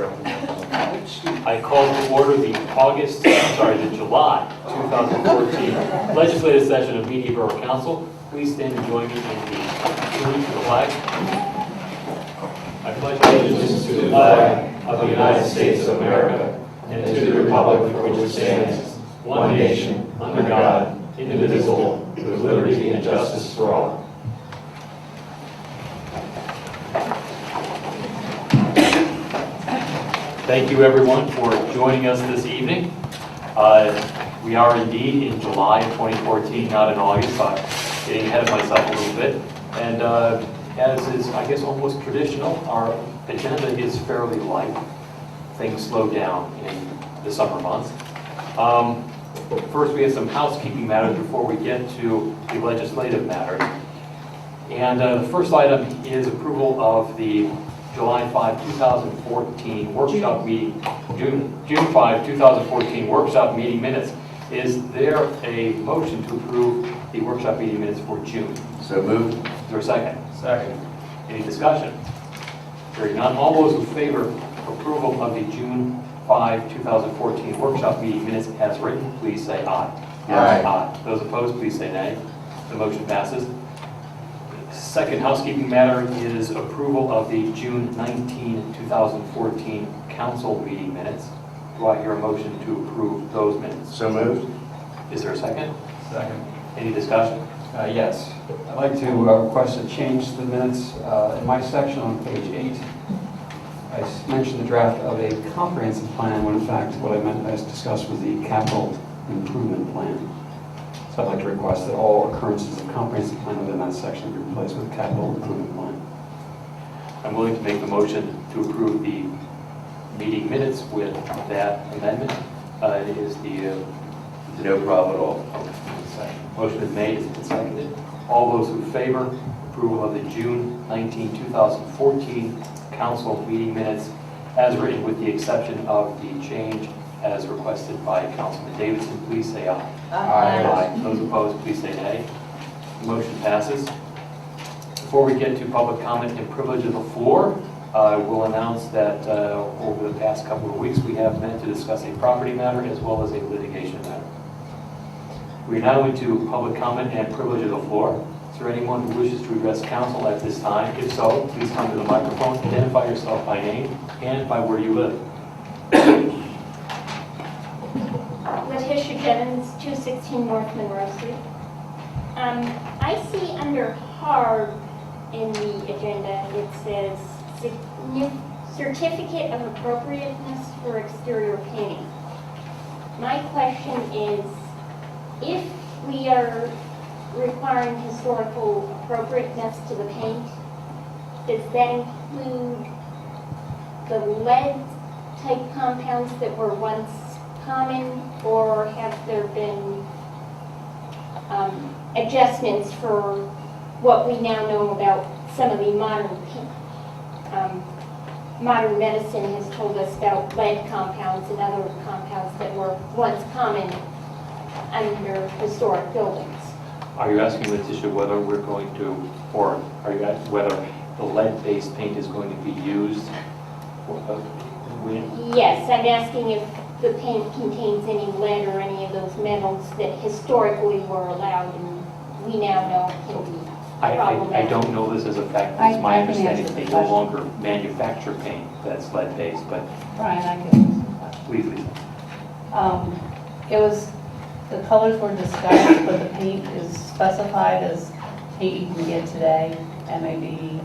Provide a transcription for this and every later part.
I call to order the July 2014 legislative session of Media Borough Council. Please stand and join me in the salute to the flag. I pledge allegiance to the flag of the United States of America and to the republic for which it stands, one nation, under God, indivisible, with liberty and justice for all. Thank you, everyone, for joining us this evening. We are indeed in July of 2014, not in August. I'm getting ahead of myself a little bit. And as is, I guess, almost traditional, our agenda is fairly light. Things slow down in the summer months. First, we have some housekeeping matters before we get to the legislative matters. And the first item is approval of the July 5, 2014 workshop meeting, June 5, 2014 workshop meeting minutes. Is there a motion to approve the workshop meeting minutes for June? So moved. Is there a second? Second. Any discussion? Hearing none, all those in favor of approval of the June 5, 2014 workshop meeting minutes as written, please say aye. Aye. Aye. Those opposed, please say nay. The motion passes. Second housekeeping matter is approval of the June 19, 2014 council meeting minutes. Do I hear a motion to approve those minutes? So moved. Is there a second? Second. Any discussion? Yes. I'd like to request a change to the minutes. In my section on page 8, I mentioned the draft of a comprehensive plan, when in fact what I meant as discussed was the capital improvement plan. So I'd like to request that all occurrences of comprehensive plan within that section be replaced with capital improvement plan. I'm willing to make the motion to approve the meeting minutes with that amendment. It is the... No problem at all. Motion is made, it's been seconded. All those in favor, approval of the June 19, 2014 council meeting minutes as written with the exception of the change as requested by Councilman Davidson, please say aye. Aye. Those opposed, please say nay. The motion passes. Before we get to public comment and privilege of the floor, I will announce that over the past couple of weeks we have met to discuss a property matter as well as a litigation matter. We are now into public comment and privilege of the floor. Is there anyone who wishes to address council at this time? If so, please come to the microphone, identify yourself by name and by where you live. Letitia Jennings, 216 North Monroe Street. I see under hard in the agenda, it says certificate of appropriateness for exterior painting. My question is, if we are requiring historical appropriateness to the paint, does that include the lead type compounds that were once common, or have there been adjustments for what we now know about some of the modern medicine has told us about lead compounds and other compounds that were once common under historic buildings? Are you asking, Letitia, whether we're going to, or are you asking whether the lead-based paint is going to be used for Yes, I'm asking if the paint contains any lead or any of those metals that historically were allowed and we now know can be problematic. I don't know this as a fact. It's my understanding they no longer manufacture paint that's lead-based, but Brian, I can. please, Lisa. It was, the colors were discussed, but the paint is specified as paint you can get today, MAB.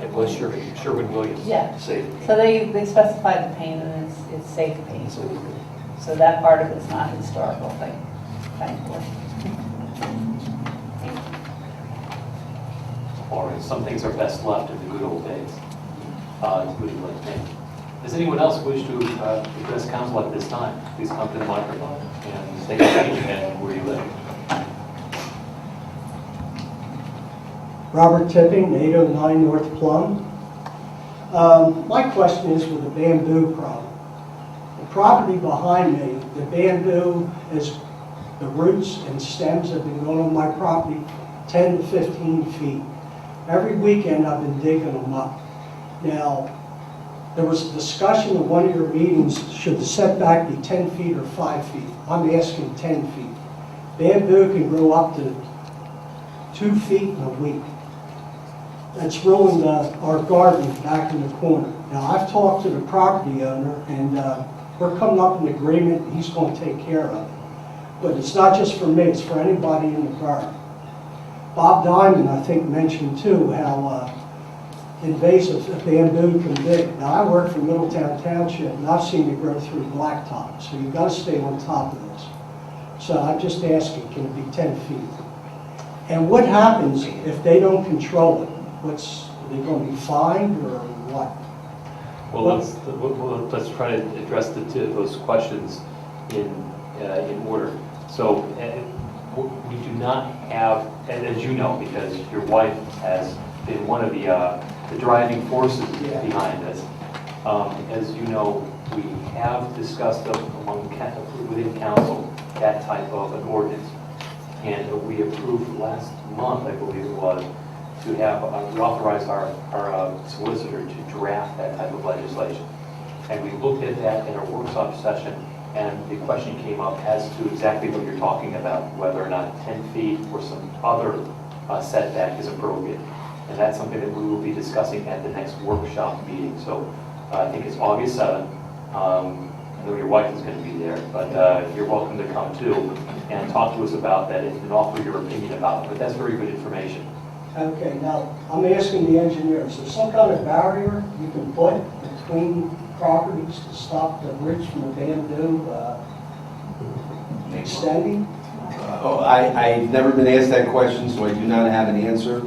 It was Sherwin-Williams. Yeah. Safe. So they specified the paint and it's safe paint. So that part of it's not historical thing, thankfully. All right, some things are best left in the good old days, including lead paint. Does anyone else wish to address council at this time? Please come to the microphone and state your name and where you live. Robert Tipping, 809 North Plum. My question is with the bamboo problem. The property behind me, the bamboo is, the roots and stems have been going on my property 10 to 15 feet. Every weekend I've been digging them up. Now, there was a discussion at one of your meetings, should the setback be 10 feet or 5 feet? I'm asking 10 feet. Bamboo can grow up to 2 feet in a week. That's ruined our garden back in the corner. Now, I've talked to the property owner, and we're coming up with an agreement, he's going to take care of it. But it's not just for me, it's for anybody in the borough. Bob Diamond, I think, mentioned too how invasive a bamboo can be. Now, I work for Middletown Township, and I've seen it grow through blacktop, so you've got to stay on top of this. So I'm just asking, can it be 10 feet? And what happens if they don't control it? Are they going to be fined or what? Well, let's try to address those questions in order. So we do not have, and as you know, because your wife has been one of the driving forces behind this. As you know, we have discussed within council that type of an ordinance. And we approved last month, I believe it was, to have, we authorized our solicitor to draft that type of legislation. And we looked at that in a workshop session, and the question came up as to exactly what you're talking about, whether or not 10 feet or some other setback is appropriate. And that's something that we will be discussing at the next workshop meeting. So I think it's August 7th. I know your wife is going to be there, but you're welcome to come too and talk to us about that and offer your opinion about it. But that's very good information. Okay, now, I'm asking the engineer, is there some kind of barrier you can put between properties to stop the bridge from the bamboo extending? I've never been asked that question, so I do not have an answer.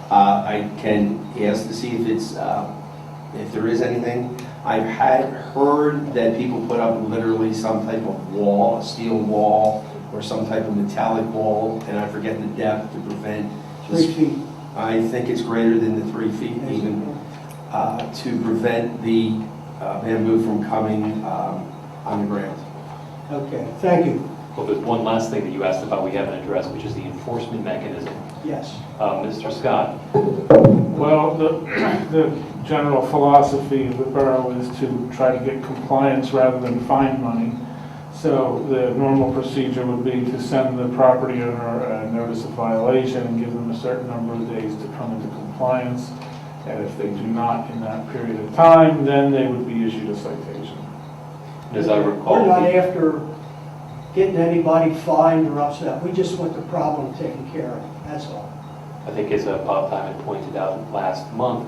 I can ask to see if there is anything. I've heard that people put up literally some type of wall, a steel wall, or some type of metallic wall, and I forget the depth to prevent. 3 feet. I think it's greater than the 3 feet even, to prevent the bamboo from coming on the ground. Okay, thank you. Well, there's one last thing that you asked about we haven't addressed, which is the enforcement mechanism. Yes. Mr. Scott. Well, the general philosophy of the borough is to try to get compliance rather than fine money. So the normal procedure would be to send the property owner a notice of violation and give them a certain number of days to come into compliance. And if they do not in that period of time, then they would be issued a citation. As I recall, We're not after getting anybody fined or upset. We just want the problem taken care of, that's all. I think as Bob Diamond pointed out last month,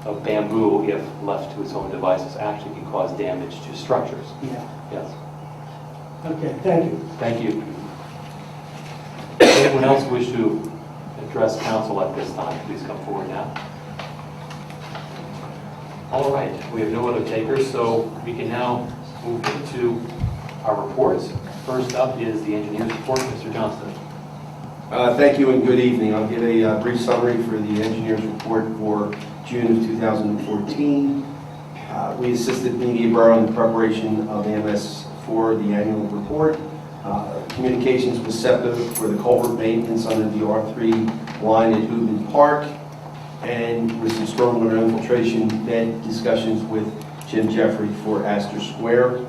a bamboo, if left to its own devices, actually can cause damage to structures. Yeah. Yes. Okay, thank you. Thank you. Anyone else wish to address council at this time? Please come forward now. All right, we have no other takers, so we can now move into our reports. First up is the engineer's report, Mr. Johnston. Thank you and good evening. I'll give a brief summary for the engineer's report for June of 2014. We assisted Media Borough in the preparation of MS for the annual report. Communications with SEPTA for the culvert maintenance under the R3 line at Hoobin Park, and with some stormwater infiltration bed discussions with Jim Jeffrey for Astor Square.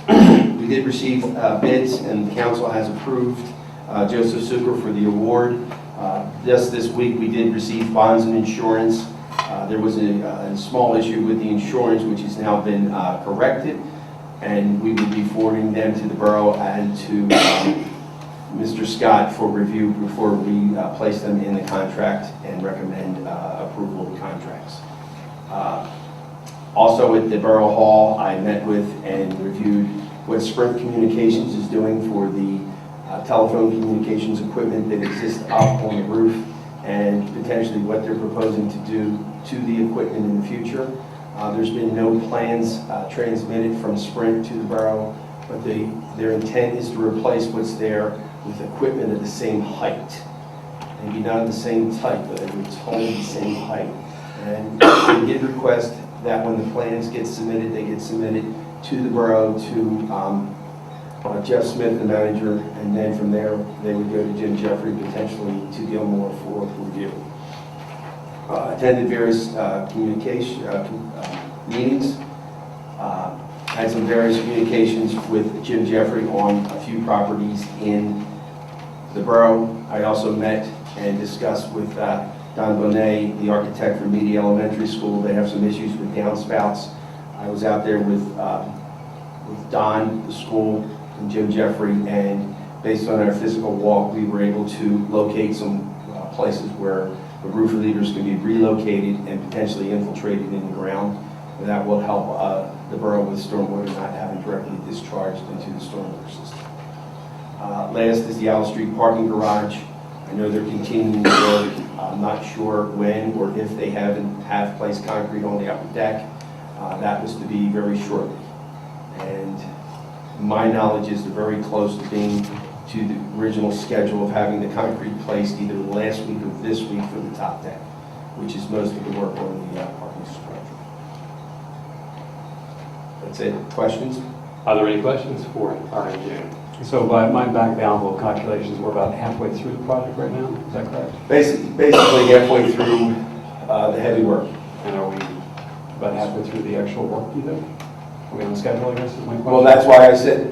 We did receive bids, and the council has approved Joseph Zucker for the award. Just this week, we did receive bonds and insurance. There was a small issue with the insurance, which has now been corrected, and we will be forwarding them to the borough and to Mr. Scott for review before we place them in the contract and recommend approval of the contracts. Also at the Borough Hall, I met with and reviewed what Sprint Communications is doing for the telephone communications equipment that exists up on the roof, and potentially what they're proposing to do to the equipment in the future. There's been no plans transmitted from Sprint to the borough, but their intent is to replace what's there with equipment of the same height. Maybe not of the same type, but it would hold the same height. And they did request that when the plans get submitted, they get submitted to the borough, to Jeff Smith, the manager, and then from there, they would go to Jim Jeffrey potentially to Gilmore for review. attended various meetings, had some various communications with Jim Jeffrey on a few properties in the borough. I also met and discussed with Don Bonet, the architect for Meady Elementary School. They have some issues with downspouts. I was out there with Don, the school, and Jim Jeffrey, and based on our physical walk, we were able to locate some places where the roof leaders can be relocated and potentially infiltrated in the ground. And that will help the borough with stormwater not having directly discharged into the stormwater system. Last is the Owl Street parking garage. I know they're continuing to work. I'm not sure when or if they have placed concrete on the upper deck. That was to be very shortly. And my knowledge is they're very close to being to the original schedule of having the concrete placed either last week or this week for the top deck, which is most of the work on the parking structure. That's it. Questions? Are there any questions for our engineer? So by my back of the envelope calculations, we're about halfway through the project right now, is that correct? Basically halfway through the heavy work. And are we about halfway through the actual work you do? Are we on schedule, I guess, is my question? Well, that's why I said,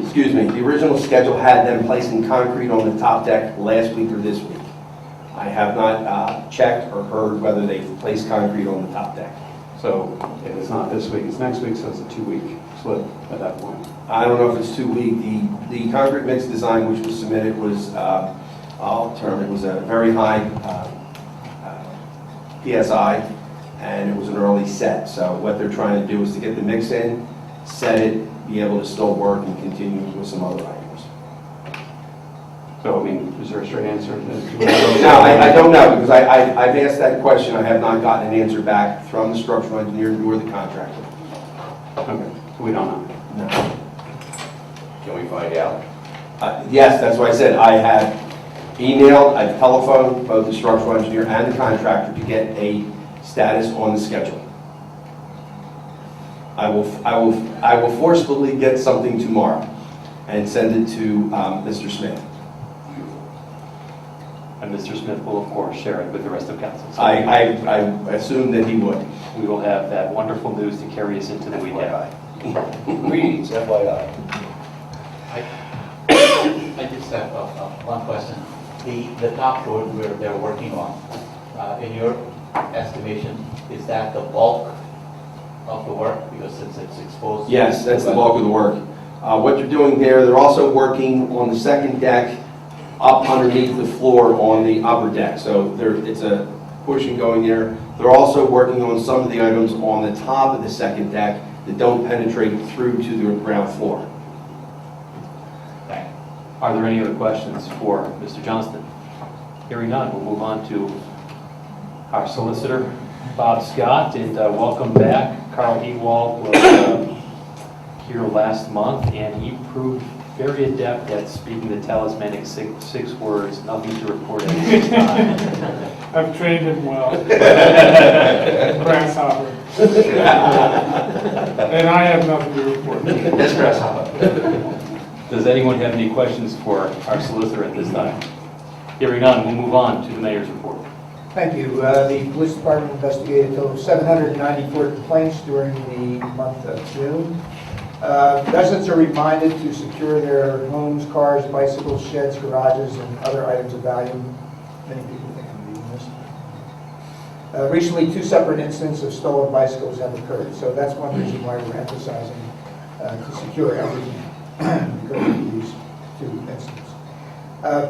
excuse me, the original schedule had them placing concrete on the top deck last week or this week. I have not checked or heard whether they've placed concrete on the top deck. So if it's not this week, it's next week, so it's a 2-week slip at that point. I don't know if it's 2 week. The concrete mix design which was submitted was, it was a very high PSI, and it was an early set. So what they're trying to do is to get the mix in, set it, be able to still work and continue with some other items. So, I mean, is there a straight answer? No, I don't know, because I've asked that question. I have not gotten an answer back from the structural engineer nor the contractor. Okay, so we don't know. No. Can we find out? Yes, that's why I said I have emailed, I've telephoned both the structural engineer and the contractor to get a status on the schedule. I will forcefully get something tomorrow and send it to Mr. Smith. And Mr. Smith will, of course, share it with the rest of council. So I assume that he would. we will have that wonderful news to carry us into the weekend. Greetings, FYI. I just have one question. The top road where they're working on, in your estimation, is that the bulk of the work? Because since it's exposed. Yes, that's the bulk of the work. What they're doing there, they're also working on the second deck up underneath the floor on the upper deck. So it's a portion going there. They're also working on some of the items on the top of the second deck that don't penetrate through to the ground floor. Thank you. Are there any other questions for Mr. Johnston? Hearing none, we'll move on to our solicitor, Bob Scott, and welcome back. Carl Ewald was here last month, and he proved very adept at speaking the talismanic six words, nothing to report at this time. I've trained him well. Grasshopper. And I have nothing to report. Yes, Grasshopper. Does anyone have any questions for our solicitor at this time? Hearing none, we'll move on to the mayor's report. Thank you. The police department investigated a total of 794 complaints during the month of June. Residents are reminded to secure their homes, cars, bicycles, sheds, garages, and other items of value. Many people think I'm reading this. Recently, 2 separate incidents of stolen bicycles have occurred, so that's one reason why we're emphasizing to secure everything because of these 2 incidents.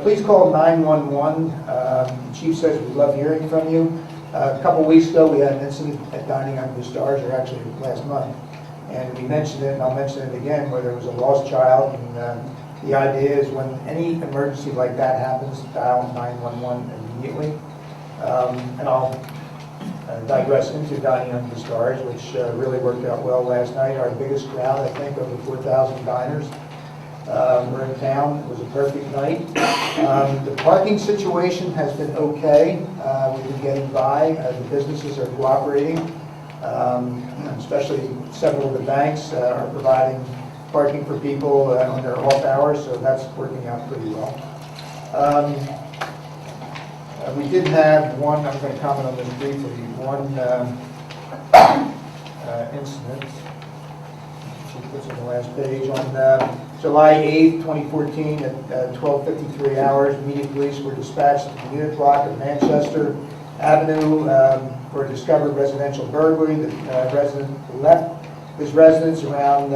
Please call 911. The chief says we love hearing from you. A couple weeks ago, we had an incident at Dining Under the Stars, or actually last month, and we mentioned it, and I'll mention it again, where there was a lost child. And the idea is when any emergency like that happens, dial 911 immediately. And I'll digress into Dining Under the Stars, which really worked out well last night. Our biggest crowd, I think, over 4,000 diners. We're in town. It was a perfect night. The parking situation has been okay. We've been getting by. The businesses are cooperating, especially several of the banks are providing parking for people on their off hours, so that's working out pretty well. We did have one, I'm going to comment on this briefly, one incident. She puts on the last page. On July 8th, 2014, at 12:53 hours, immediate police were dispatched to the unit block of Manchester Avenue for a discovered residential burglary. The resident left his residence around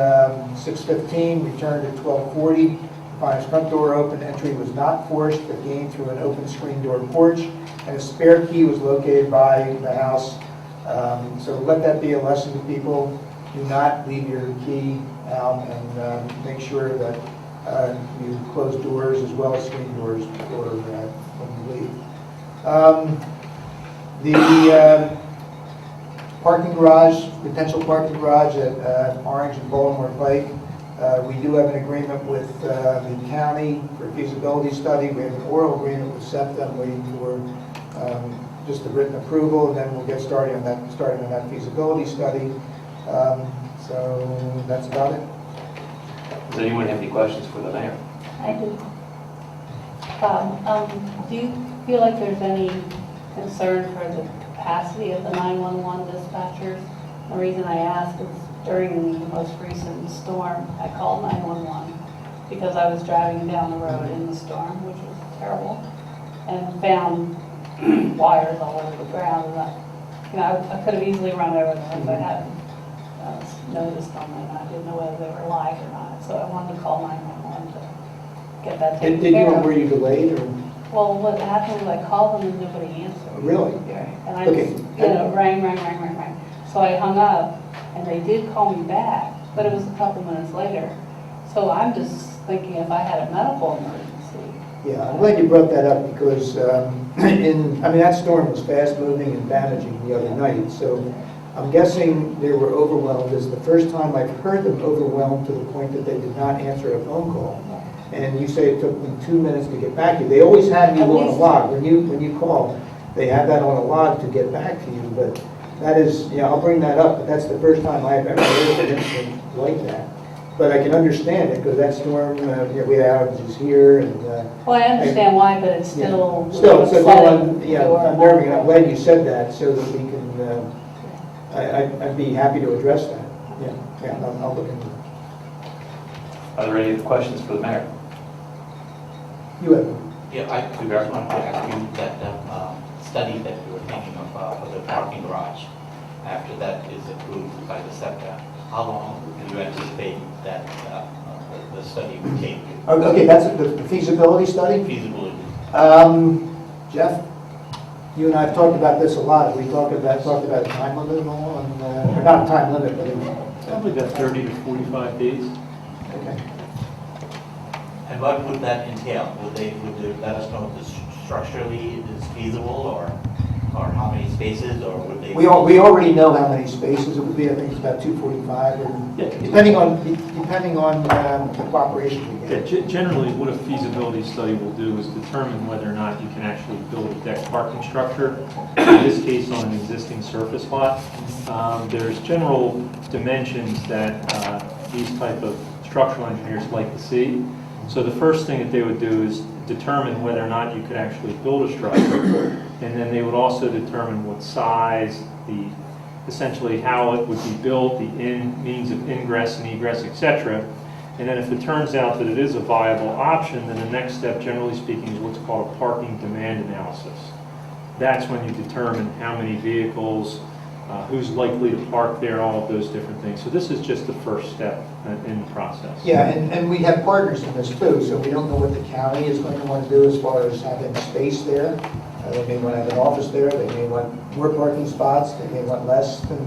6:15, returned at 12:40. Found his front door open. Entry was not forced, but gained through an open screen door porch, and a spare key was located by the house. So let that be a lesson to people. Do not leave your key out, and make sure that you close doors as well as screen doors before when you leave. The parking garage, potential parking garage at Orange and Baltimore Pike. We do have an agreement with the county for feasibility study. We have an oral agreement with SEPTA. I'm waiting for just the written approval, and then we'll get started on that feasibility study. So that's about it. Does anyone have any questions for the mayor? I do. Do you feel like there's any concern for the capacity of the 911 dispatchers? The reason I ask is during the most recent storm, I called 911 because I was driving down the road in the storm, which was terrible, and found wires all over the ground. And I could have easily run over them if I hadn't noticed them, and I didn't know whether they were live or not. So I wanted to call 911 to get that taken Did you, care of. were you delayed or? Well, what happened was I called them and nobody answered. Really? Yeah. And I Okay. just, rang. So I hung up, and they did call me back, but it was a couple minutes later. So I'm just thinking if I had a medical emergency. Yeah, I'm glad you brought that up because that storm was fast moving and damaging the other night. So I'm guessing they were overwhelmed. It's the first time I've heard them overwhelmed to the point that they did not answer a phone call. And you say it took them 2 minutes to get back to you. They always have you on a log. When you call, they have that on a log to get back to you. But that is, I'll bring that up, but that's the first time I've ever heard of an incident like that. But I can understand it because that storm, we had outages here and. Well, I understand why, but it's still. So I'm upsetting. nervous. I'm glad you said that so that we can. I'd be happy to address that. Yeah, I'll look into it. Are there any questions for the mayor? You have. Yeah, I just wanted to ask you that study that you were thinking of for the parking garage, after that is approved by the SEPTA, how long do you anticipate that the study would take? Okay, that's the feasibility study. Feasibility. Jeff, you and I have talked about this a lot. We talked about a time limit and all, or not a time limit, but Probably about 30 to 45 days. okay. And what would that entail? Would they let us know if this structurally is feasible, or how many spaces, or would they? We already know how many spaces it would be. I think it's about 245, or depending on the cooperation we get. Generally, what a feasibility study will do is determine whether or not you can actually build a deck parking structure, in this case on an existing surface lot. There's general dimensions that these type of structural engineers like to see. So the first thing that they would do is determine whether or not you could actually build a structure, and then they would also determine what size, essentially how it would be built, the means of ingress and egress, etc. And then if it turns out that it is a viable option, then the next step, generally speaking, is what's called a parking demand analysis. That's when you determine how many vehicles, who's likely to park there, all of those different things. So this is just the first step in the process. Yeah, and we have partners in this too, so we don't know what the county is going to want to do as far as having space there. They may want to have an office there, they may want more parking spots, they may want less than,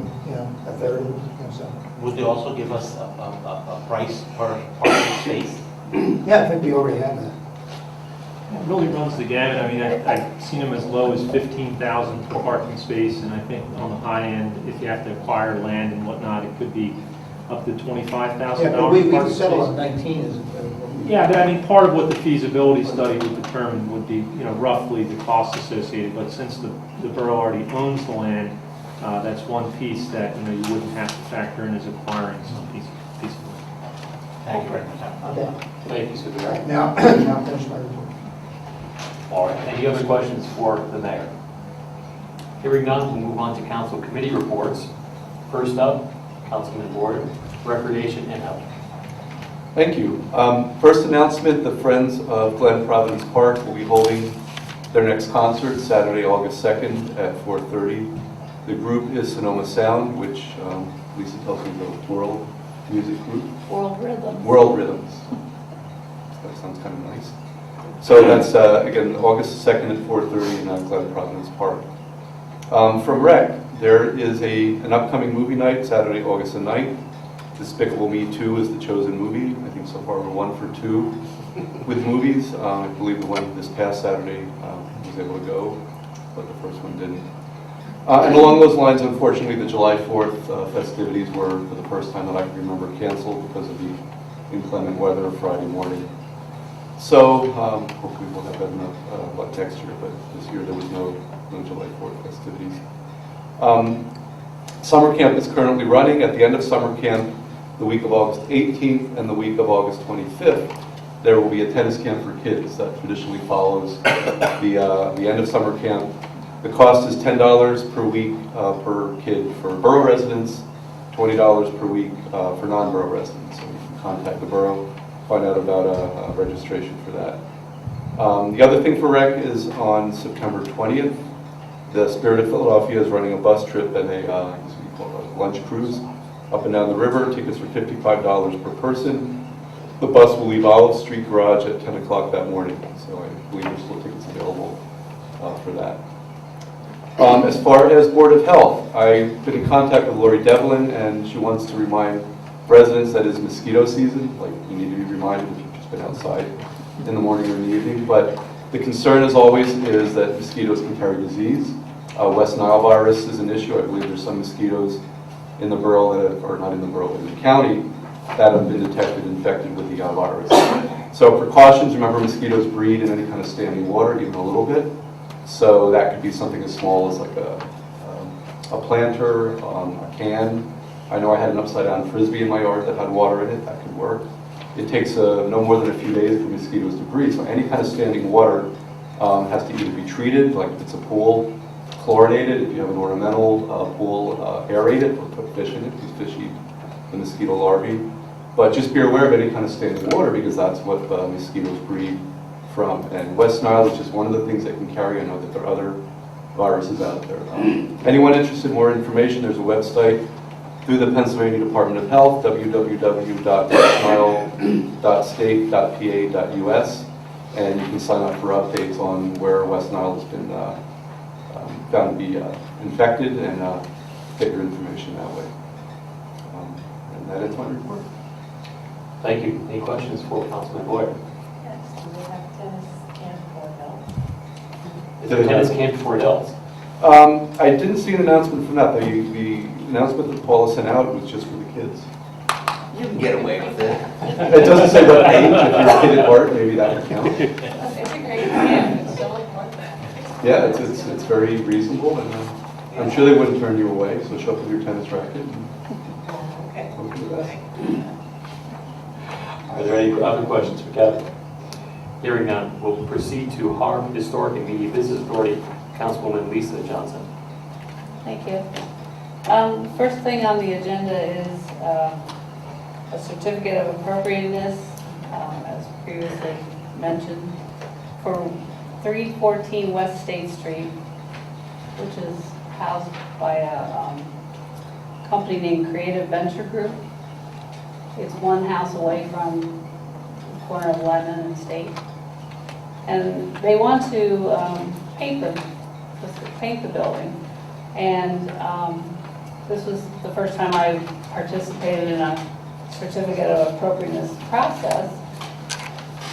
a third, so. Would they also give us a price per parking space? Yeah, I think we already have that. It really runs the gamut. I mean, I've seen them as low as 15,000 per parking space, and I think on the high end, if you have to acquire land and whatnot, it could be up to $25,000 Yeah, but per we parking settled space. on 19 is. Yeah, but I mean, part of what the feasibility study would determine would be, roughly the cost associated. But since the borough already owns the land, that's one piece that you wouldn't have to factor in as acquiring some piece of land. Thank you very much. Okay. Thank you, Supervisor. Now, I'll finish my report. All right, thank Any other questions for the mayor? Hearing none, we'll move on to council committee reports. First up, Councilman Borough, Recreation and Health. Thank you. First announcement, the Friends of Glen Providence Park will be holding their next concert Saturday, August 2nd at 4:30. The group is Sonoma Sound, which Lisa tells me is a world music group. World Rhythm. World Rhythms. That sounds kind of nice. So that's, again, August 2nd at 4:30 in Glen Providence Park. From Rec, there is an upcoming movie night, Saturday, August the 9th. Despicable Me 2 is the chosen movie. I think so far we're 1 for 2 with movies. I believe the one this past Saturday was able to go, but the first one didn't. And along those lines, unfortunately, the July 4th festivities were, for the first time that I can remember, canceled because of the inclement weather Friday morning. So hopefully we'll have better enough luck next year, but this year there was no July 4th festivities. Summer camp is currently running. At the end of summer camp, the week of August 18th and the week of August 25th, there will be a tennis camp for kids that traditionally follows the end of summer camp. The cost is $10 per week per kid for borough residents, $20 per week for non-borough residents. So you can contact the borough, find out about a registration for that. The other thing for Rec is on September 20th, the Spirit of Philadelphia is running a bus trip and I guess we call it a lunch cruise up and down the river. Tickets are $55 per person. The bus will leave Olive Street Garage at 10 o'clock that morning, so I believe there's still tickets available for that. As far as Board of Health, I've been in contact with Lori Devlin, and she wants to remind residents that it's mosquito season. Like, you need to be reminded if you've just been outside in the morning or in the evening. But the concern, as always, is that mosquitoes can carry disease. West Nile virus is an issue. I believe there's some mosquitoes in the borough, or not in the borough, but in the county, that have been detected infected with the virus. So precautions, remember mosquitoes breed in any kind of standing water, even a little bit. So that could be something as small as like a planter, a can. I know I had an upside down Frisbee in my yard that had water in it, that could work. It takes no more than a few days for mosquitoes to breed. So any kind of standing water has to either be treated, like if it's a pool, chlorinated. If you have an ornamental pool, aerate it or put fish in it, because fish eat the mosquito larvae. But just be aware of any kind of standing water, because that's what mosquitoes breed from. And West Nile is just one of the things that can carry. I know that there are other viruses out there. Anyone interested in more information, there's a website through the Pennsylvania Department of Health, www.westnile.state.pa.us, and you can sign up for updates on where West Nile has been found to be infected, and get your information that way. And that is my report. Thank you. Any questions for Councilman Boyer? Yes, do we have tennis camp for adults? Is there a tennis camp for adults? I didn't see an announcement from that. The announcement that Paula sent out was just for the kids. You can get away with it. It doesn't say what age. If you're a kid at heart, maybe that would count. It's a great camp, it's so fun. Yeah, it's very reasonable, and I'm sure they wouldn't turn you away. So show up with your tennis racket. And hope for the best. Are there any other questions for Kevin? Hearing none, we'll proceed to Harm Historic and Media Business Authority, Councilwoman Lisa Johnson. Thank you. First thing on the agenda is a certificate of appropriateness, as previously mentioned, for 314 West State Street, which is housed by a company named Creative Venture Group. It's one house away from the corner of Lemon and State. And they want to paint the building. And this was the first time I participated in a certificate of appropriateness process,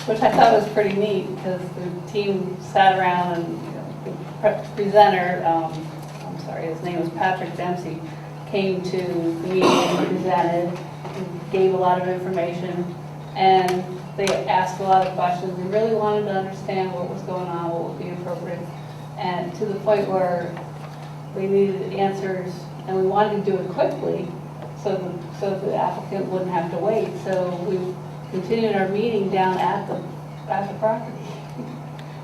which I thought was pretty neat, because the team sat around and the presenter, his name was Patrick Dempsey, came to the meeting and presented, and gave a lot of information, and they asked a lot of questions. We really wanted to understand what was going on, what would be appropriate, and to the point where we needed answers, and we wanted to do it quickly, so the applicant wouldn't have to wait. So we continued our meeting down at the property.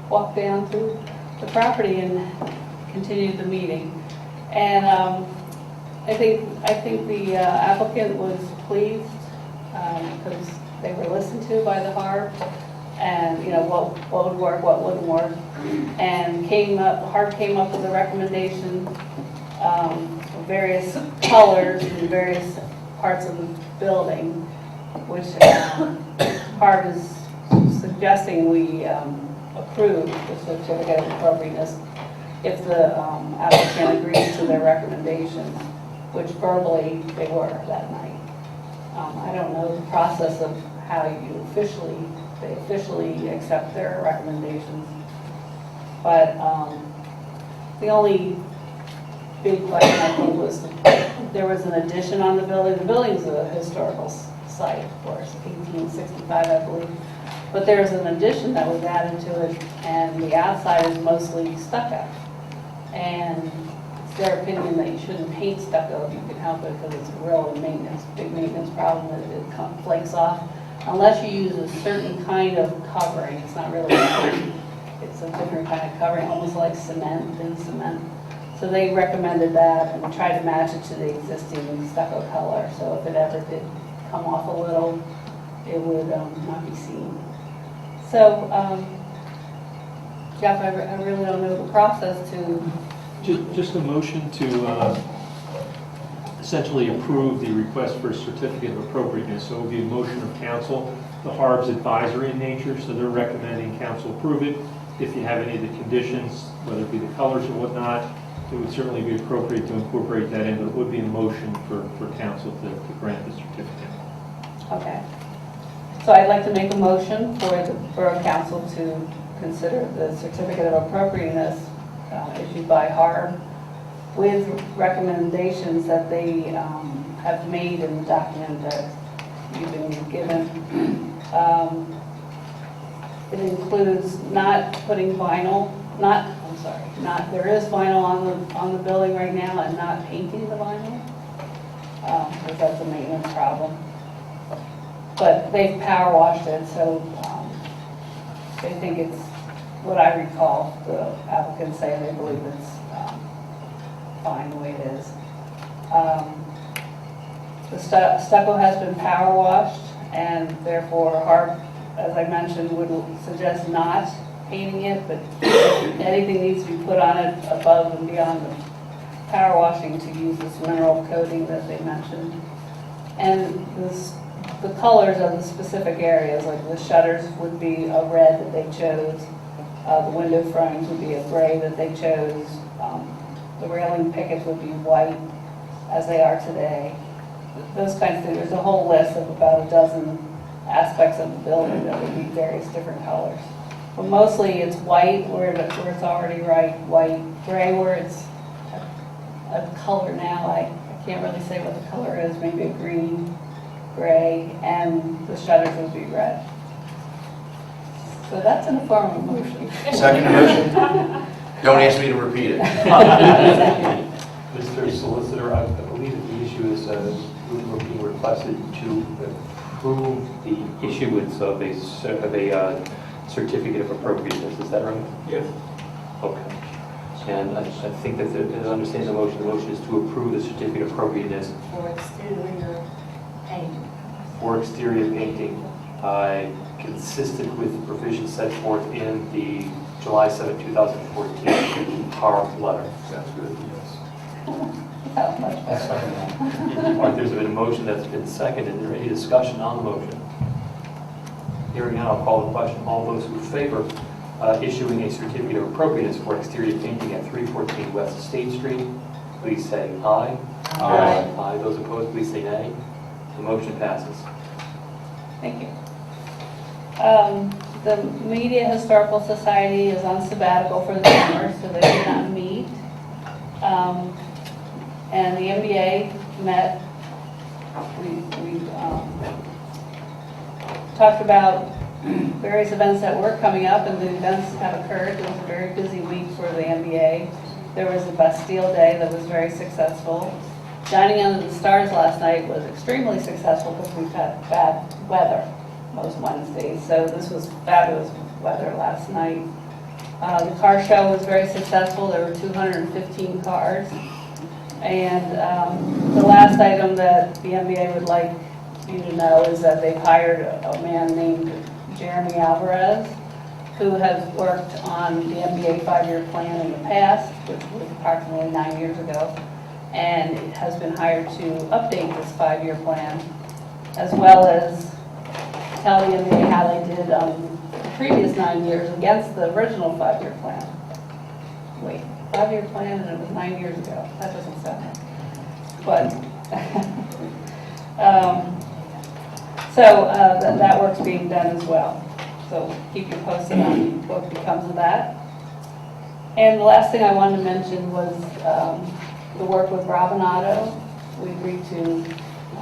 Walked down to the property and continued the meeting. And I think the applicant was pleased because they were listened to by the HARB, and what would work, what wouldn't work, and HARB came up with a recommendation of various colors and various parts of the building, which HARB is suggesting we approve the certificate of appropriateness if the applicant agrees to their recommendations, which verbally they were that night. I don't know the process of how they officially accept their recommendations, but the only big question I think was there was an addition on the building. The building's a historical site, of course, 1865, I believe. But there's an addition that was added to it, and the outside is mostly stucco. And it's their opinion that you shouldn't paint stucco if you can help it, because it's a real big maintenance problem that it flakes off. Unless you use a certain kind of covering, it's not really paint. It's a different kind of covering, almost like cement, thin cement. So they recommended that and tried to match it to the existing stucco color. So if it ever did come off a little, it would not be seen. So, Jeff, I really don't know the process to... Just a motion to essentially approve the request for a certificate of appropriateness. So it would be a motion of council. The HARB's advisory in nature, so they're recommending council approve it. If you have any of the conditions, whether it be the colors or whatnot, it would certainly be appropriate to incorporate that in, but it would be a motion for council to grant the certificate. Okay. So I'd like to make a motion for the Borough Council to consider the certificate of appropriateness issued by HARB with recommendations that they have made in the document that you've been given. It includes not putting vinyl, there is vinyl on the building right now, and not painting the vinyl, because that's a maintenance problem. But they've power washed it, so they think it's what I recall the applicants say. They believe it's fine the way it is. The stucco has been power washed, and therefore HARB, as I mentioned, would suggest not painting it, but anything needs to be put on it above and beyond the power washing to use this mineral coating that they mentioned. And the colors of the specific areas, like the shutters would be a red that they chose, the window frames would be a gray that they chose, the railing pickets would be white as they are today. Those kinds of things. There's a whole list of about a dozen aspects of the building that would be various different colors. But mostly it's white where it's already white, gray where it's a color now. I can't really say what the color is, maybe a green, gray, and the shutters would be red. So that's in the form of a motion. Second motion? Don't ask me to repeat it. Mr. Solicitor, I believe that the issue is we're being requested to approve the issuance of a certificate of appropriateness. Is that right? Yes. Okay. And I think that, as I understand the motion is to approve the certificate of appropriateness For exterior paint. for exterior painting, consistent with the provisions set forth in the July 7, 2014 HARB letter. Sounds good. Oh, much better. All right, there's been a motion that's been seconded. Is there any discussion on the motion? Hearing none, I'll call the question. All those who favor issuing a certificate of appropriateness for exterior painting at 314 West State Street, please say aye. Aye. Aye. Those opposed, please say nay. The motion passes. Thank you. The Media Historical Society is on sabbatical for the summer, so they did not meet. And the MBA met. We talked about various events that were coming up, and the events have occurred. It was a very busy week for the MBA. There was a Bastille Day that was very successful. Dining Under the Stars last night was extremely successful because we've had bad weather most Wednesdays. So this was fabulous weather last night. The car show was very successful. There were 215 cars. And the last item that the MBA would like you to know is that they've hired a man named Jeremy Alvarez, who has worked on the MBA 5-year plan in the past, which was approximately 9 years ago, and has been hired to update this 5-year plan, as well as tell the MBA how they did on the previous 9 years against the original 5-year plan. Wait, 5-year plan and it was 9 years ago. That doesn't sound right. But, that work's being done as well. So keep you posted on what becomes of that. And the last thing I wanted to mention was the work with Robin Otto. We agreed to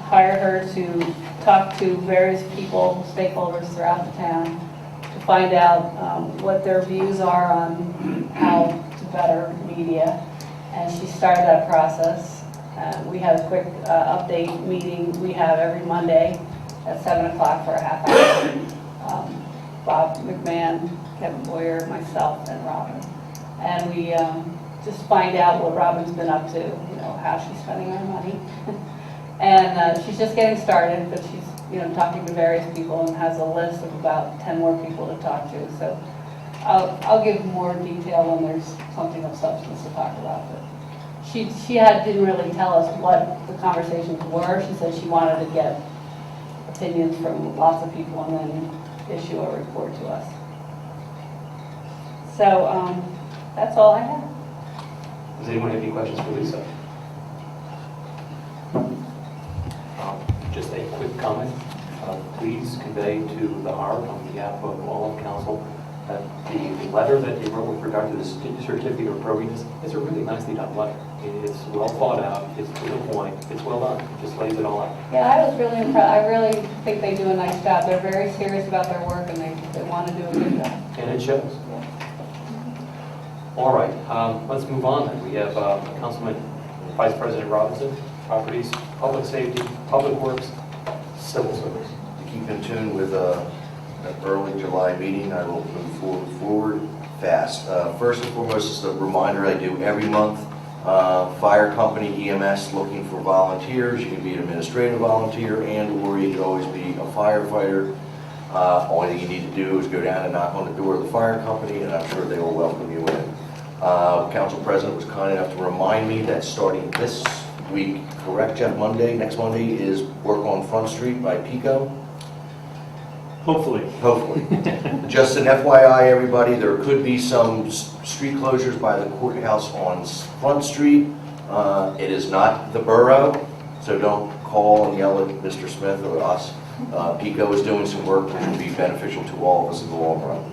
hire her to talk to various people, stakeholders throughout the town, to find out what their views are on how to better media. And she started that process. We had a quick update meeting we have every Monday at 7 o'clock for a half hour. Bob McMahon, Kevin Boyer, myself, and Robin. And we just find out what Robin's been up to, you know, how she's spending her money. And she's just getting started, but she's, you know, talking to various people and has a list of about 10 more people to talk to. So I'll give more detail when there's something of substance to talk about. But she didn't really tell us what the conversations were. She said she wanted to get opinions from lots of people and then issue a report to us. So that's all I have. Does anyone have any questions for Lisa? Just a quick comment. Please convey to the Harp on behalf of all of council that the letter that you wrote with regard to the certificate of appropriateness is a really nicely done letter. It's well thought out, it's to the point, it's well done, it just lays it all out. Yeah, I was really impressed. I really think they do a nice job. They're very serious about their work and they want to do a good job. And it shows. All right, let's move on then. We have Councilman Vice President Robinson, Properties, Public Safety, Public Works, Civil Service. To keep in tune with an early July meeting, I will move forward fast. First and foremost, just a reminder I do every month. Fire company, EMS, looking for volunteers. You can be an administrative volunteer and or you can always be a firefighter. Only thing you need to do is go down and knock on the door of the fire company and I'm sure they will welcome you in. Council President was kind enough to remind me that starting this week, correct Jeff, next Monday is work on Front Street by Pico. Hopefully. Just an FYI, everybody, there could be some street closures by the courthouse on Front Street. It is not the borough, so don't call and yell at Mr. Smith or us. Pico is doing some work which will be beneficial to all of us in the long run.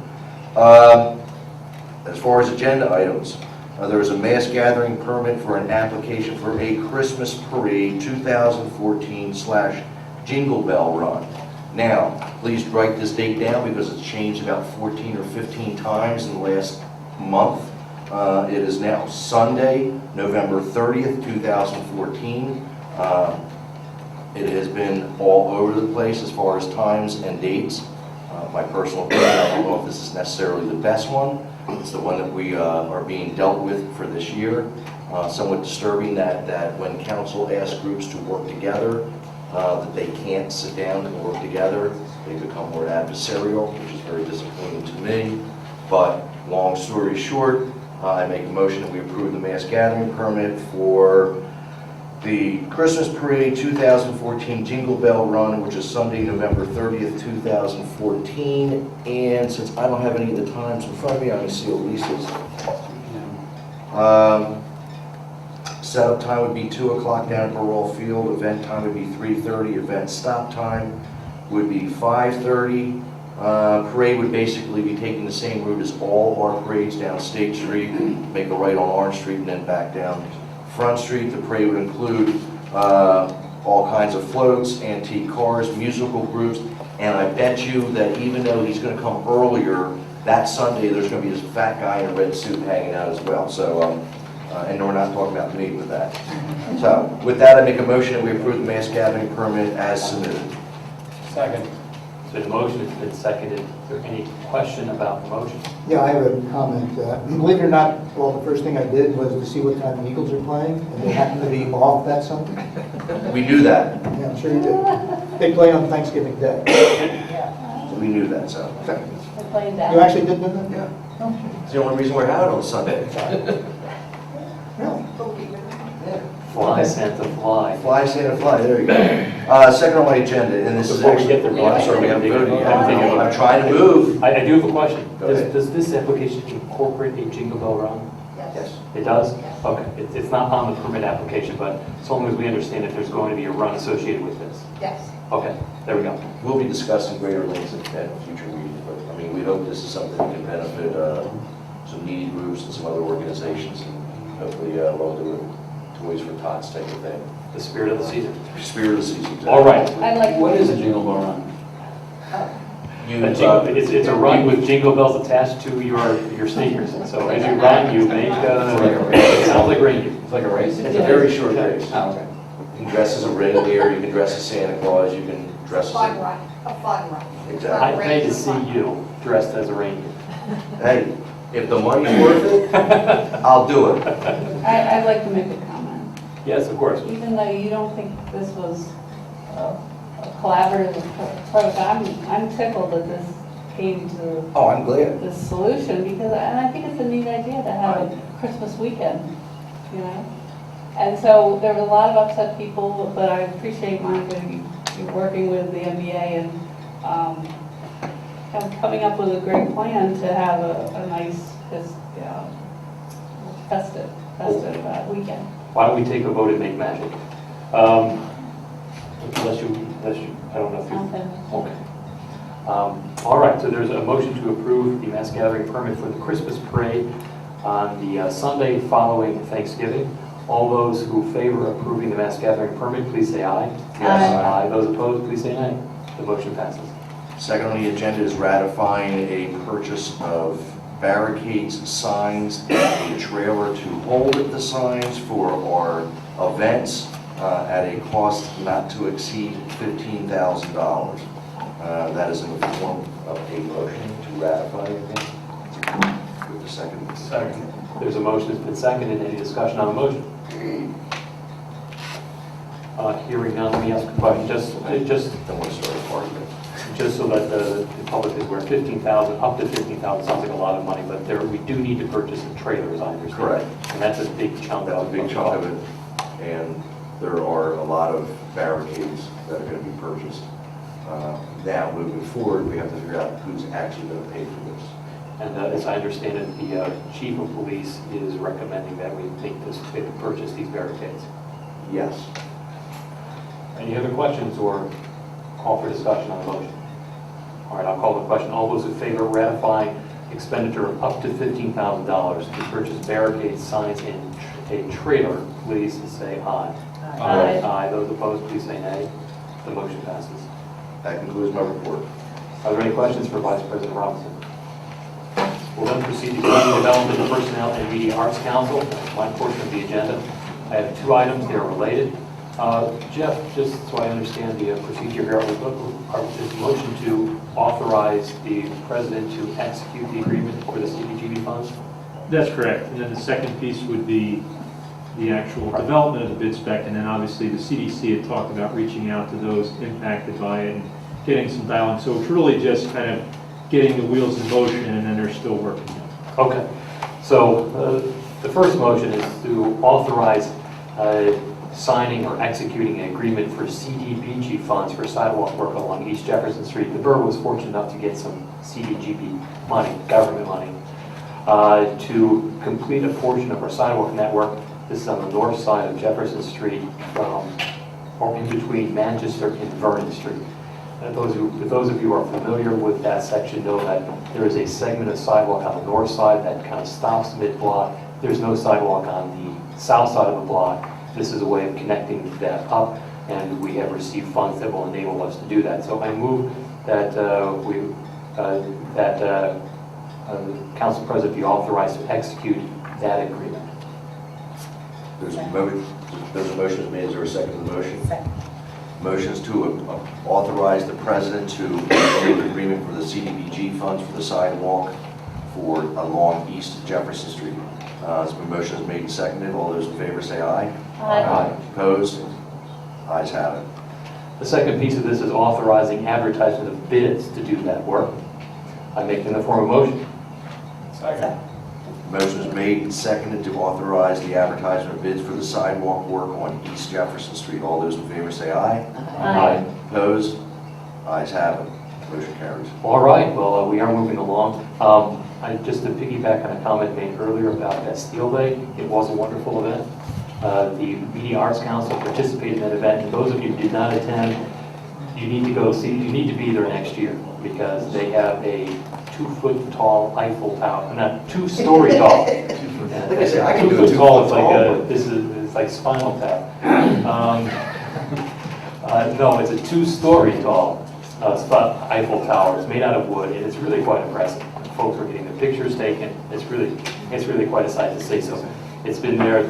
As far as agenda items, there is a mass gathering permit for an application for a Christmas parade 2014/Jingle Bell Run. Now, please write this date down because it's changed about 14 or 15 times in the last month. It is now Sunday, November 30th, 2014. It has been all over the place as far as times and dates. My personal opinion, I don't know if this is necessarily the best one. It's the one that we are being dealt with for this year. Somewhat disturbing that when council asks groups to work together, that they can't sit down and work together. They become more adversarial, which is very disappointing to me. But long story short, I make a motion that we approve the mass gathering permit for the Christmas Parade 2014 Jingle Bell Run, which is Sunday, November 30th, 2014. And since I don't have any of the times in front of me, I'm going to see what Lisa's. Setup time would be 2 o'clock down at Borough Field. Event time would be 3:30. Event stop time would be 5:30. Parade would basically be taking the same route as all our parades down State Street, make a right on Orange Street, and then back down Front Street. The parade would include all kinds of floats, antique cars, musical groups, and I bet you that even though he's going to come earlier, that Sunday there's going to be this fat guy in a red suit hanging out as well. So, and we're not talking about me with that. So, with that, I make a motion that we approve the mass gathering permit as submitted. Second. So the motion has been seconded. Is there any question about the motion? Yeah, I have a comment. Believe it or not, well, the first thing I did was to see what time the Eagles are playing, and they happen to be off that Sunday. We knew that. Yeah, I'm sure you did. They play on Thanksgiving Day. We knew that, so. They're playing down. You actually did know that? Yeah. It's the only reason we're having it on Sunday. Really? Fly, Santa, fly. Fly, Santa, fly, there you go. Second on my agenda, and this is Before we actually... get there, Oh, I'm sorry, we haven't voted yet. I'm thinking- I'm trying to move. I do have a question. Go ahead. Does this application incorporate a Jingle Bell Run? Yes. It does? Okay. It's not on the permit application, but as long as we understand if there's going to be a run associated with this. Yes. Okay, there we go. We'll be discussing greater lengths at future meetings, but, I mean, we hope this is something that can benefit some needy groups and some other organizations, and hopefully we'll do it Toys for Tots type of thing. The spirit of the season. Spirit of the season. exactly. All right. I'd like. What is a Jingle Bell Run? You, It's a run with jingle bells attached to your sneakers. So as you run, you make, it sounds like reindeer. It's like a race? It's a very short race. Oh, okay. You can dress as a reindeer, you can dress as Santa Claus, you can dress as Fun a... run, a fun run. Exactly. I'd pay to see you dressed as a reindeer. Hey, if the money's worth it, I'll do it. I'd like to make a comment. Yes, of course. Even though you don't think this was a collaborative approach, I'm tickled that this came to Oh, I'm glad. this solution because, and I think it's a neat idea to have a Christmas weekend, you know? And so there were a lot of upset people, but I appreciate Monica, you working with the MBA and kind of coming up with a great plan to have a nice, festive weekend. Why don't we take a vote and make magic? Unless you, I don't know if you... Okay. Okay. All right, so there's a motion to approve the mass gathering permit for the Christmas parade on the Sunday following Thanksgiving. All those who favor approving the mass gathering permit, please say aye. Yes. Aye. Those opposed, please say nay. The motion passes. Second on the agenda is ratifying a purchase of barricades, signs, and a trailer to hold the signs for our events at a cost not to exceed $15,000. That is in the form of a motion to ratify. With the second. Second. There's a motion that's been seconded. Any discussion on the motion? Hearing none, let me ask a question. Just Don't want to start a party. so that the public is aware, 15,000, up to 15,000 sounds like a lot of money, but we do need to purchase a trailer, as I understand. Correct. And that's a big chunk. That's a big chunk of it, and there are a lot of barricades that are going to be purchased. Now, moving forward, we have to figure out who's actually going to pay for this. And as I understand it, the chief of police is recommending that we purchase these barricades. Yes. Any other questions or call for discussion on the motion? All right, I'll call the question. All those in favor of ratifying expenditure of up to $15,000 to purchase barricades, signs, and a trailer, please say aye. Aye. Aye. Those opposed, please say nay. The motion passes. That concludes my report. Are there any questions for Vice President Robinson? We'll then proceed to Community Development, Personnel, and Media Arts Council. That's my portion of the agenda. I have two items. They are related. Jeff, just so I understand the procedure here, is the motion to authorize the president to execute the agreement for the CDGB funds? That's correct. And then the second piece would be the actual development of the bid spec, and then obviously the CDC had talked about reaching out to those impacted by it and getting some balance. So it's really just kind of getting the wheels in motion, and then they're still working. Okay. So the first motion is to authorize signing or executing an agreement for CDBG funds for sidewalk work along East Jefferson Street. The borough was fortunate enough to get some CDGB money, government money, to complete a portion of our sidewalk network. This is on the north side of Jefferson Street, or in between Manchester and Vernon Street. Those of you who are familiar with that section know that there is a segment of sidewalk on the north side that kind of stops mid-block. There's no sidewalk on the south side of the block. This is a way of connecting that up, and we have received funds that will enable us to do that. So I move that Council President be authorized to execute that agreement. There's a motion made. Is there a second to the motion? Second. Motions to authorize the president to make an agreement for the CDBG funds for the sidewalk for along East Jefferson Street. It's been motion is made and seconded. All those in favor say aye. Aye. Opposed? Ayes have it. The second piece of this is authorizing advertisement of bids to do that work. I make it in the form of motion. Second. Motion is made and seconded to authorize the advertisement of bids for the sidewalk work on East Jefferson Street. All those in favor say aye. Aye. Opposed? Ayes have it. Motion carries. All right, well, we are moving along. Just to piggyback on a comment made earlier about Bastille Day, it was a wonderful event. The Media Arts Council participated in that event, and those of you who did not attend, you need to go see, you need to be there next year, because they have a 2-foot tall Eiffel Tower, not 2-story tall. Like I said, I can 2 go foot 2 tall. foot It's like it's like Spinal Tap. No, it's a 2-story tall Eiffel Tower. It's made out of wood, and it's really quite impressive. Folks are getting the pictures taken. It's really quite a sight to see. So it's been there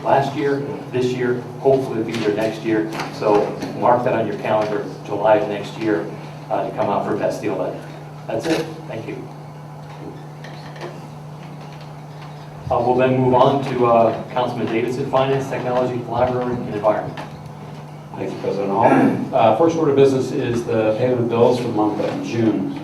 last year, this year. Hopefully it'll be there next year. So mark that on your calendar, July of next year, to come out for Bastille Day. That's it. Thank you. We'll then move on to Councilman Davidson, Finance, Technology, Library, and Environment. Thank you, President Hall. First order of business is the payment of bills for the month of June.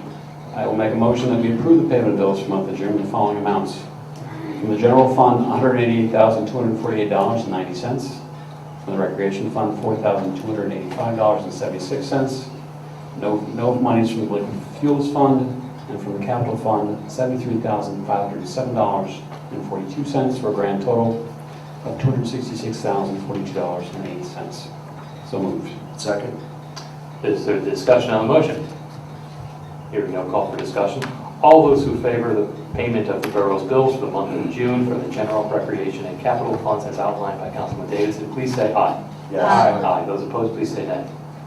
I will make a motion that we approve the payment of bills for the month of June in the following amounts. From the General Fund, $188,248.90. From the Recreation Fund, $4,285.76. No monies from the Liquid Fuels Fund. And from the Capital Fund, $73,507.42 for a grand total of $266,042.08. So moved. Second. Is there discussion on the motion? Hearing no call for discussion. All those who favor the payment of the borough's bills for the month of June for the general, recreation, and capital funds as outlined by Councilman Davidson, please say aye. Yes. Aye. Those opposed, please say nay.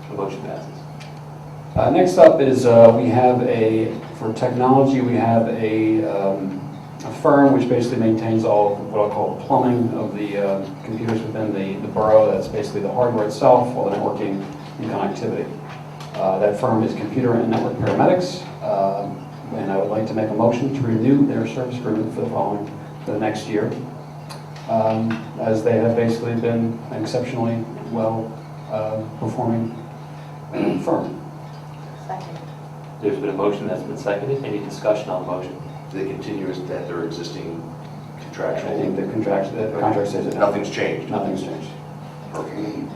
The motion passes. Next up is we have for technology, we have a firm which basically maintains all what I'll call plumbing of the computers within the borough. That's basically the hardware itself, all the networking and connectivity. That firm is Computer and Network Paramedics, and I would like to make a motion to renew their service agreement for the next year, as they have basically been an exceptionally well performing firm. Second. There's been a motion that's been seconded. Any discussion on the motion? They continue as that their existing I contractual. think the contract says it. Nothing's changed. Nothing's changed. Perfect.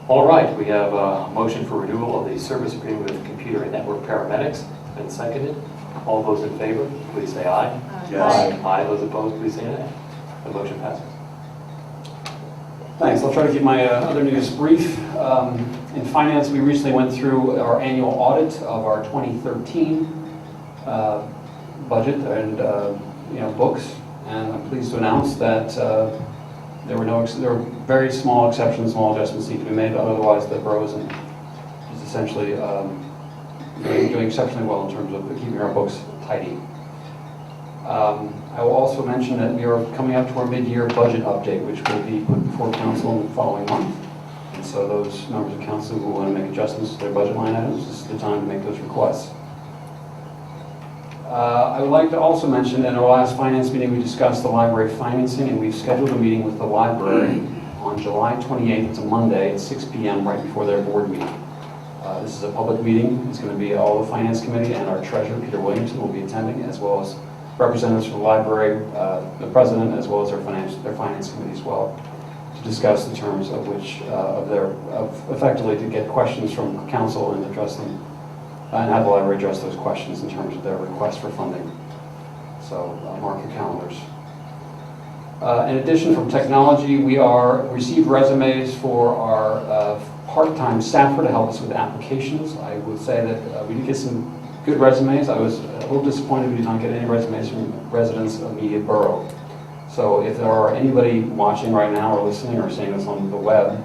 All right, we have a motion for renewal of the service agreement with Computer and Network Paramedics. Been seconded. All those in favor, please say aye. Yes. Aye. Those opposed, please say nay. The motion passes. Thanks. I'll try to keep my other news brief. In finance, we recently went through our annual audit of our 2013 budget and books, and I'm pleased to announce that there were very small exceptions, small adjustments need to be made, but otherwise the borough is essentially doing exceptionally well in terms of keeping our books tidy. I will also mention that we are coming up to our mid-year budget update, which will be put before council in the following month. And so those members of council who want to make adjustments to their budget line items, this is the time to make those requests. I would like to also mention, in our last finance meeting, we discussed the library financing, and we've scheduled a meeting with the library on July 28th. It's a Monday at 6 p.m. right before their board meeting. This is a public meeting. It's going to be all the finance committee and our treasurer, Peter Williamson, will be attending, as well as representatives from the library, the president, as well as their finance committee as well, to discuss the terms of which effectively to get questions from council and address them, and have the library address those questions in terms of their request for funding. So mark your calendars. In addition, from technology, we received resumes for our part-time staffer to help us with applications. I would say that we did get some good resumes. I was a little disappointed we did not get any resumes from residents of Media Borough. So if there are anybody watching right now or listening or seeing this on the web,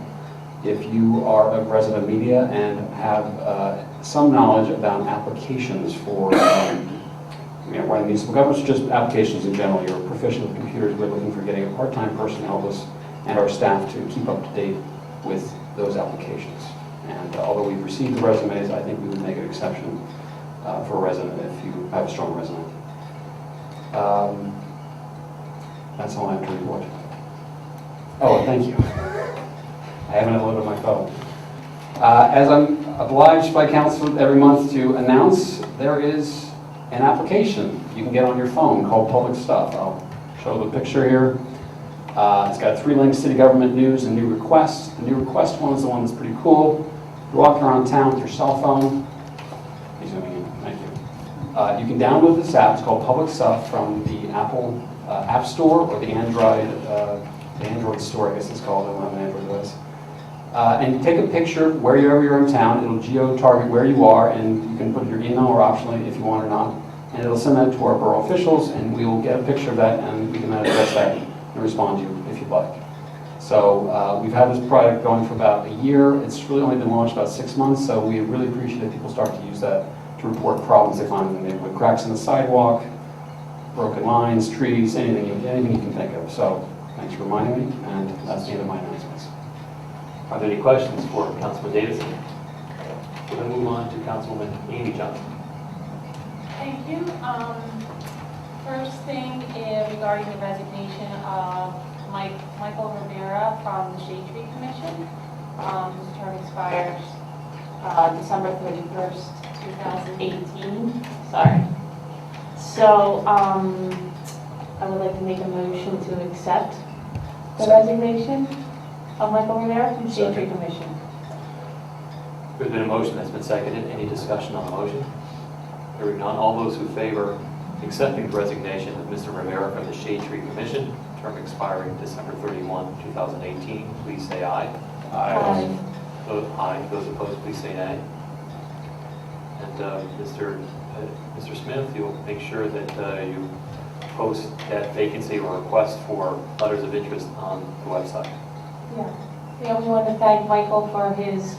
if you are a resident of Media and have some knowledge about applications for running municipal governments, just applications in general, you're proficient with computers, we're looking for getting a part-time person to help us and our staff to keep up to date with those applications. And although we've received the resumes, I think we would make an exception for a resident if you have a strong resume. That's all I have to report. Oh, thank you. I haven't uploaded my phone. As I'm obliged by council every month to announce, there is an application you can get on your phone called Public Stuff. I'll show the picture here. It's got 3 links: city government news and new requests. The new request one is the one that's pretty cool. You're walking around town with your cell phone. He's zooming in. Thank you. You can download this app. It's called Public Stuff from the Apple App Store or the Android Store, I guess it's called. I don't have an Android device. And you take a picture wherever you're in town. It'll geo-target where you are, and you can put your email or optionally if you want or not. And it'll send that to our borough officials, and we will get a picture of that, and we can then address that and respond to you if you'd like. So we've had this product going for about a year. It's really only been launched about 6 months, so we really appreciate that people start to use that to report problems they find in the neighborhood. Cracks in the sidewalk, broken lines, trees, anything you can think of. So thanks for reminding me, and that's the end of my announcements. Are there any questions for Councilman Davison? We're going to move on to Councilwoman Amy Johnson. Thank you. First thing regarding the resignation of Michael Rivera from the Shade Tree Commission. His term expires December 31st, 2018. Sorry. So I would like to make a motion to accept the resignation of Michael Rivera from the Shade Tree Commission. There's been a motion that's been seconded. Any discussion on the motion? Hearing none, all those who favor accepting the resignation of Mr. Rivera from the Shade Tree Commission, term expiring December 31, 2018, please say aye. Aye. Aye. Those opposed, please say nay. And Mr. Smith, you'll make sure that you post that vacancy or request for letters of interest on the website. Yeah. We only want to thank Michael for his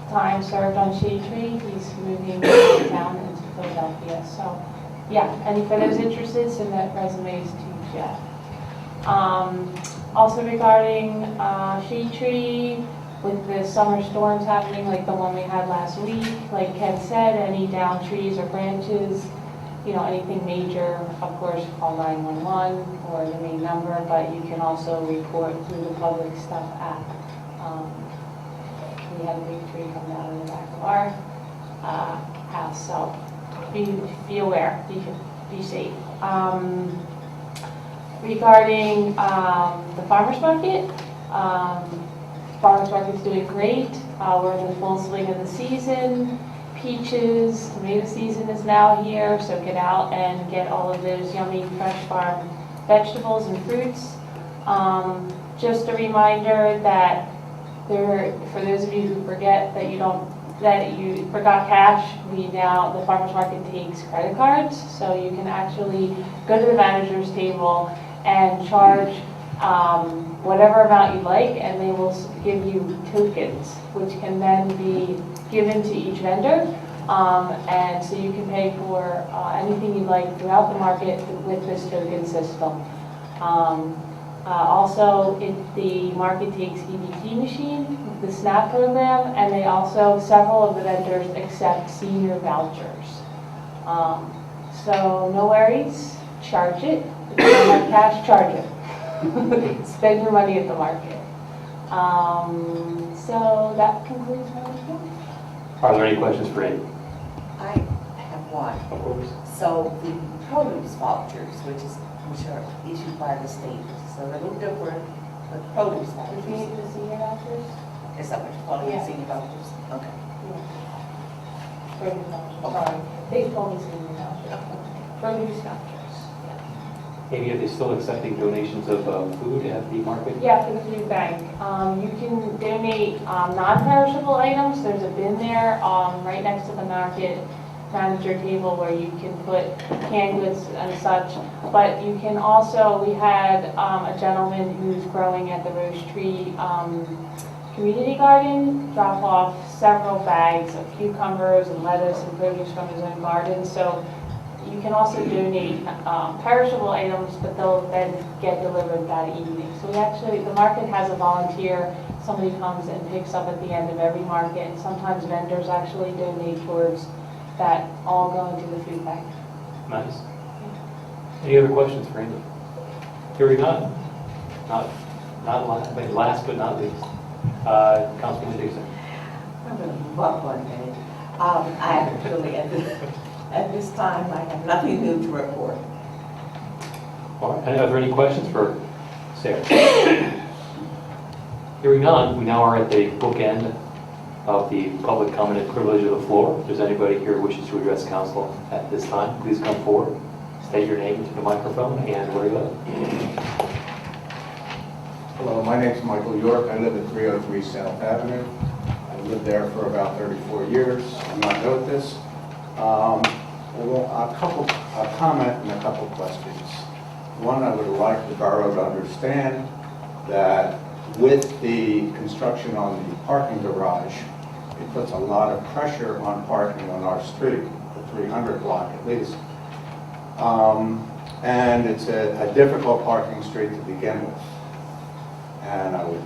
time served on Shade Tree. He's moving to town into Philadelphia. So, yeah, and for those interested, send that resumes to Jeff. Also regarding Shade Tree, with the summer storms happening like the one we had last week, like Ken said, any downed trees or branches, anything major, of course, call 911 or the main number, but you can also report through the Public Stuff app. We had a big tree come down in the back of our house, so be aware, be safe. Regarding the farmer's market, farmer's market's doing great. We're in the full swing of the season. Peaches, tomato season is now here, so get out and get all of those yummy fresh farm vegetables and fruits. Just a reminder that for those of you who forget that you forgot cash, the farmer's market takes credit cards, so you can actually go to the manager's table and charge whatever amount you like, and they will give you tokens, which can then be given to each vendor, and so you can pay for anything you like throughout the market with this token system. Also, the market takes EBT machine, the SNAP program, and several of the vendors accept senior vouchers. So no worries, charge it. If you don't have cash, charge it. Spend your money at the market. So that concludes my report. Are there any questions for Amy? I have one. Of course. So the produce vouchers, which are issued by the state, so they're a little different, but produce If you vouchers. need the senior vouchers? Is that what you call it, Yeah. senior vouchers? Okay. Produce vouchers, sorry. They told me senior vouchers. Produce vouchers. Amy, are they still accepting donations of food at the market? Yeah, for the food bank. You can donate non-perishable items. There's a bin there right next to the market manager table where you can put canned goods and such. But you can also, we had a gentleman who's growing at the Rose Tree Community Garden drop off several bags of cucumbers and lettuce and produce from his own garden. So You can also donate perishable items, but they'll then get delivered that evening. So we actually, the market has a volunteer. Somebody comes and picks up at the end of every market, and sometimes vendors actually donate towards that, all going to the food bank. Nice. Any other questions for Andy? Hearing none. Not last, but last but not least. Councilman Dixon. I'm going to move up one minute. I actually, at this time, I have nothing new to report. All right. Are there any questions for Sarah? Hearing none, we now are at the bookend of the public comment and privilege of the floor. If there's anybody here who wishes to address council at this time, please come forward, state your name into the microphone and where you live. Hello, my name's Michael York. I live at 303 South Avenue. I lived there for about 34 years. I'm not new at this. A comment and a couple questions. One, I would like the borough to understand that with the construction on the parking garage, it puts a lot of pressure on parking on our street, the 300 block at least. And it's a difficult parking street to begin with. And I would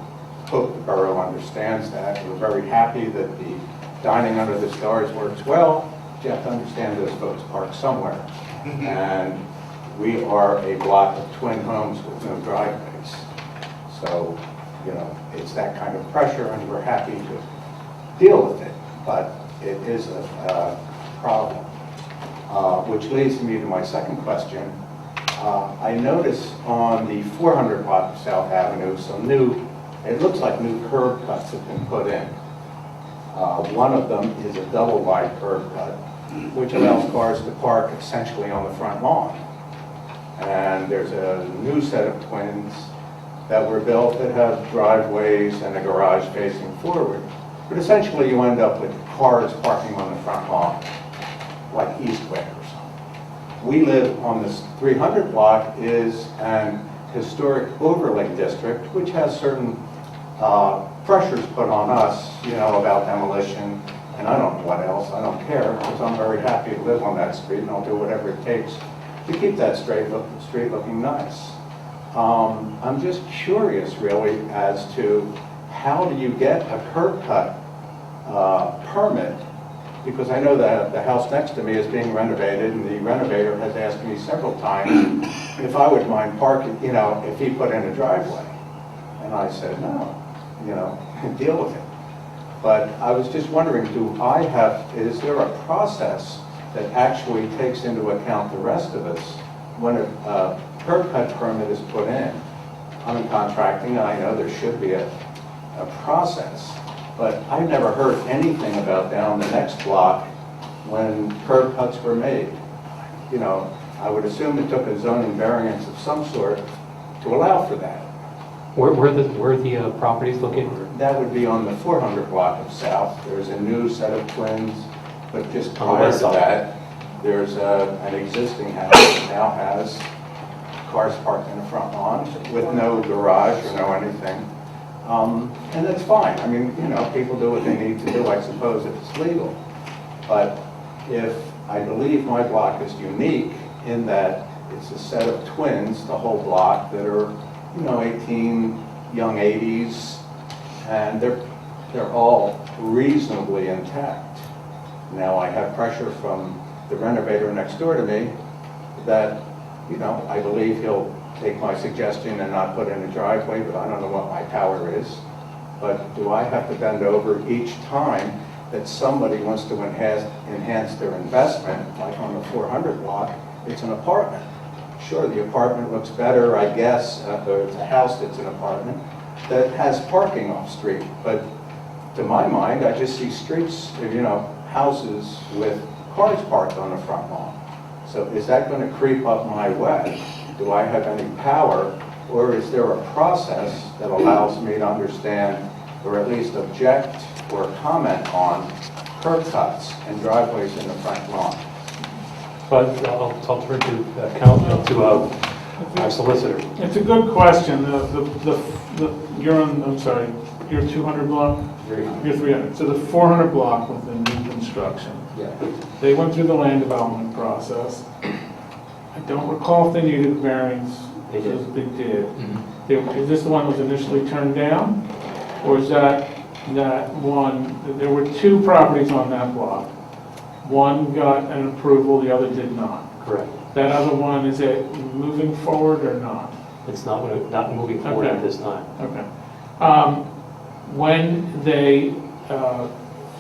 hope the borough understands that. We're very happy that the dining under the stars works well. You have to understand those folks park somewhere. And we are a block of twin homes with no driveways. So, you know, it's that kind of pressure, and we're happy to deal with it. But it is a problem. Which leads me to my second question. I notice on the 400 block of South Avenue, some new, it looks like new curb cuts have been put in. One of them is a double wide curb cut, which allows cars to park essentially on the front lawn. And there's a new set of twins that were built that have driveways and a garage facing forward. But essentially you end up with cars parking on the front lawn, like Eastwick or something. We live on this 300 block is an historic overlay district, which has certain pressures put on us, you know, about demolition, and I don't know what else. I don't care, because I'm very happy to live on that street, and I'll do whatever it takes to keep that street looking nice. I'm just curious, really, as to how do you get a curb cut permit? Because I know that the house next to me is being renovated, and the renovator has asked me several times if I would mind parking, you know, if he put in a driveway. And I said, no, you know, deal with it. But I was just wondering, is there a process that actually takes into account the rest of us when a curb cut permit is put in? I'm in contracting, and I know there should be a process. But I've never heard anything about down the next block when curb cuts were made. You know, I would assume it took a zoning variance of some sort to allow for that. Where are the properties located? That would be on the 400 block of South. There's a new set of twins, but just On the prior west to side. that, there's an existing house that now has cars parked in the front lawn with no garage or no anything. And that's fine. I mean, you know, people do what they need to do, I suppose, if it's legal. But I believe my block is unique in that it's a set of twins, the whole block, that are, you know, 18, young 80s, and they're all reasonably intact. Now, I have pressure from the renovator next door to me that, you know, I believe he'll take my suggestion and not put in a driveway, but I don't know what my power is. But do I have to bend over each time that somebody wants to enhance their investment, like on the 400 block, it's an apartment. Sure, the apartment looks better, I guess, or it's a house that's an apartment that has parking off-street. But to my mind, I just see streets, you know, houses with cars parked on the front lawn. So is that going to creep up my way? Do I have any power, or is there a process that allows me to understand, or at least object or comment on curb cuts and driveways in the front lawn? But I'll turn to our solicitor. It's a good question. You're on, I'm sorry, you're 200 block? 300. You're 300. So the 400 block with the new construction. They went through the land development process. I don't recall if they needed a variance. They did. They did. Mhm. Is this the one that was initially turned down? Or is that one, there were two properties on that block. One got an approval, the other did not. Correct. That other one, is it moving forward or not? It's not moving forward Okay. at this time. Okay. When they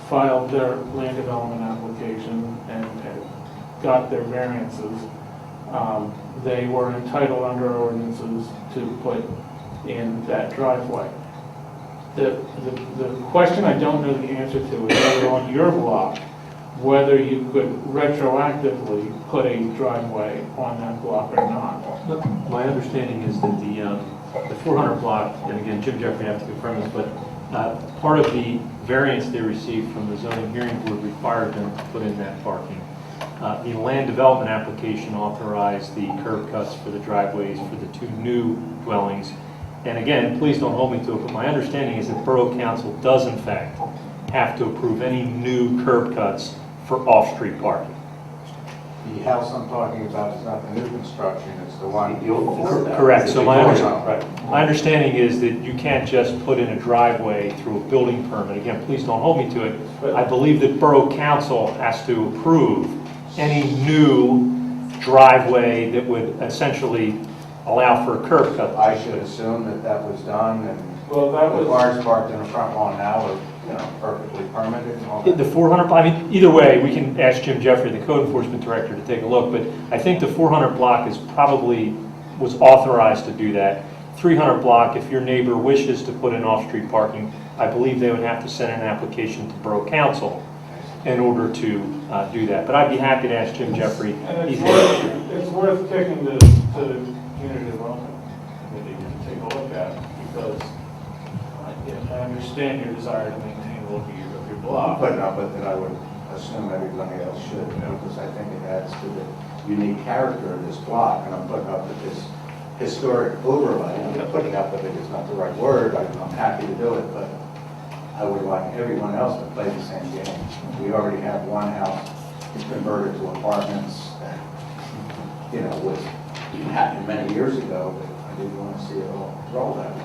filed their land development application and got their variances, they were entitled under our ordinances to put in that driveway. The question I don't know the answer to is whether on your block, whether you could retroactively put a driveway on that block or not. My understanding is that the 400 block, and again, Jim Jeffrey, I have to confirm this, but part of the variance they received from the zoning hearing board required them to put in that parking. The land development application authorized the curb cuts for the driveways for the two new dwellings. And again, please don't hold me to it, but my understanding is that Borough Council does in fact have to approve any new curb cuts for off-street parking. The house I'm talking about is not the new construction, it's the one. Correct. So my Right. understanding is that you can't just put in a driveway through a building permit. Again, please don't hold me to it. I believe that Borough Council has to approve any new driveway that would essentially allow for a curb cut. I should assume that that was done, and Well, that the was, cars parked in the front lawn now are, perfectly permitted and all that. The 400, I mean, either way, we can ask Jim Jeffrey, the code enforcement director, to take a look, but I think the 400 block was authorized to do that. 300 block, if your neighbor wishes to put in off-street parking, I believe they would have to send an application to Borough Council in order to do that. But I'd be happy to ask Jim Jeffrey. and He's it's worth taking to the community development committee to take a look at, because I understand your desire to maintain the look of your block. But then I would assume everybody else should, because I think it adds to the unique character of this block, and I'm putting up with this historic overlay. Putting up with it is not the right word, I'm happy to do it, but I would like everyone else to play the same game. We already have one house converted to apartments that, was happened many years ago, but I didn't want to see it all roll that way.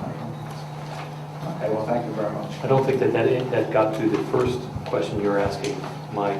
Okay, well, thank you very much. I don't think that got to the first question you were asking, Mike,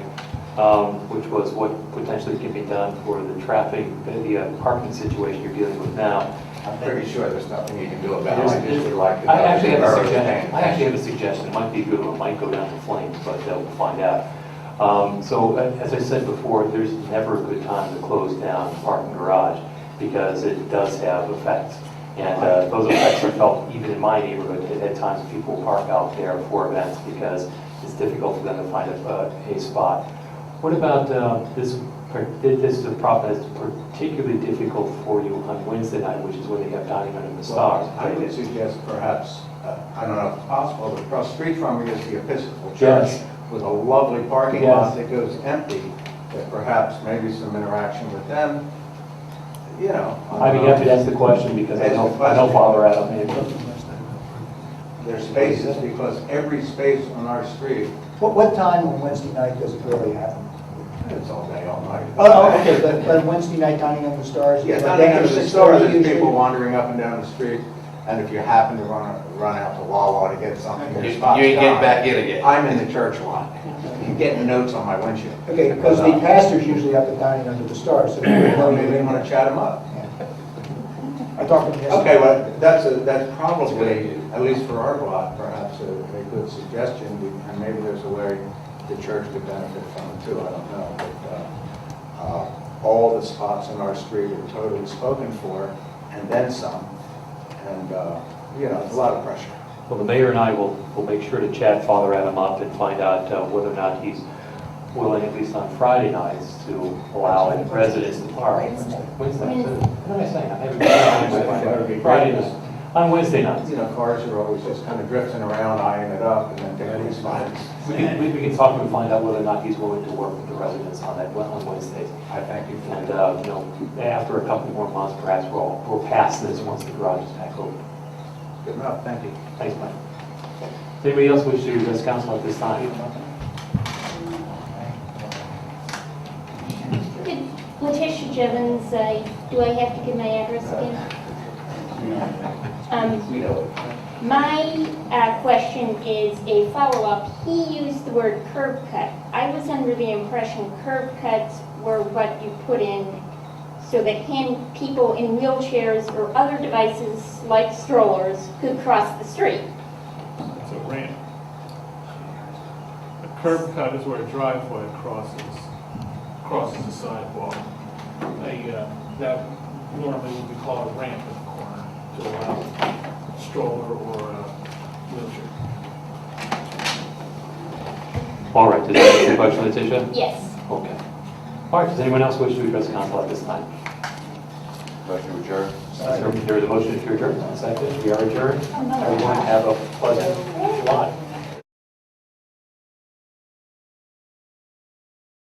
which was what potentially can be done for the traffic, the parking situation you're dealing with now. I'm pretty sure there's nothing you can do about it. I just would like to. I actually have a suggestion. It might be good, or it might go down to flames, but we'll find out. So as I said before, there's never a good time to close down a parking garage because it does have effects. And those effects are felt even in my neighborhood. At times people park out there for events because it's difficult for them to find a spot. What about this is a problem that's particularly difficult for you on Wednesday night, which is when they have dining under the stars. I would suggest perhaps, I don't know if it's possible, but across the street from me is the Episcopal Church Yes. with a lovely parking Yes. lot that goes empty, that perhaps maybe some interaction with them, I'd be happy to ask the question because I know Father Adam. There's spaces, because every space on our street, What time on Wednesday night does it really happen? it's all day, all night. Oh, okay, but Wednesday night dining under the stars? Yeah, is down that there, after the 6:30 store, there's usually? people wandering up and down the street, and if you happen to run out to Wawa to get something, your spot's You ain't getting gone. back in again. I'm in the church lot, getting notes on my windshield. Okay, because the pastor's usually up at dining under the stars, so Maybe they want to chat them up. I talked to him yesterday. Okay, well, that's probably, at least for our block, perhaps a good suggestion, and maybe there's a way the church could benefit from it too, I don't know. But all the spots in our street are totally spoken for, and then some, and, it's a lot of pressure. Well, the mayor and I will make sure to chat Father Adam up and find out whether or not he's willing, at least on Friday nights, to allow residents to park. Wednesday. What am I saying? Friday night. On Wednesday nights. Cars are always just kind of drifting around, eyeing it up, and then taking spots. We can talk to him and find out whether or not he's willing to work with the residents on Wednesdays. I thank you for And, that. after a couple more months, perhaps we'll pass this once the garage is back open. Good enough, thank you. Thanks, Mike. Does anybody else wish to address council at this time? Letitia Jevons, do I have to give my address again? My question is a follow-up. He used the word curb cut. I was under the impression curb cuts were what you put in so that people in wheelchairs or other devices like strollers could cross the street. It's a ramp. A curb cut is where a driveway crosses the sidewalk. That normally would be called a ramp in the corner to allow a stroller or a wheelchair. All right, does that answer your question, Letitia? Yes. Okay. All right, does anyone else wish to address council at this time? Motion to adjourn. There is a motion to adjourn. Second, we are adjourned. Everyone have a pleasant lot.